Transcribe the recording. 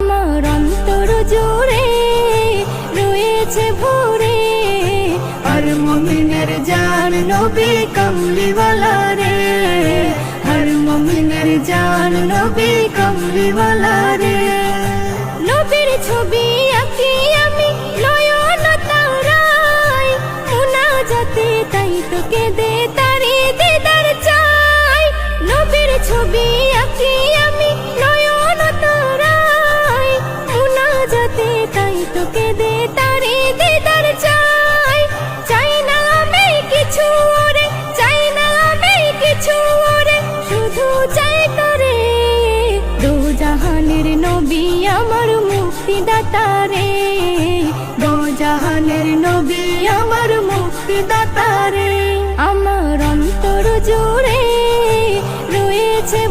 আমার অন্তর জুড়ে রয়েছে ভরে, আর মুমিনের জান নবী কমলিওয়ালা রে, আর মুমিনের জান নবী কমলিওয়ালা রে। নবীর ছবি আঁকি আমি নয়ন তারায়, মুনাজাতে তাই তোকে দে তারি দিদার চাই। নবীর ছবি আঁকি আমি নয়ন তারায়, মুনাজাতে তাই তোকে দে তারি দিদার চাই। চাই না আমি কিছু ওরে, চাই না আমি কিছু ওরে, শুধু চাই করে দো জাহানের নবী আমার মুক্তিদাতা রে, দো জাহানের নবী আমার মুক্তিদাতা রে। আমার অন্তর জুড়ে রয়েছে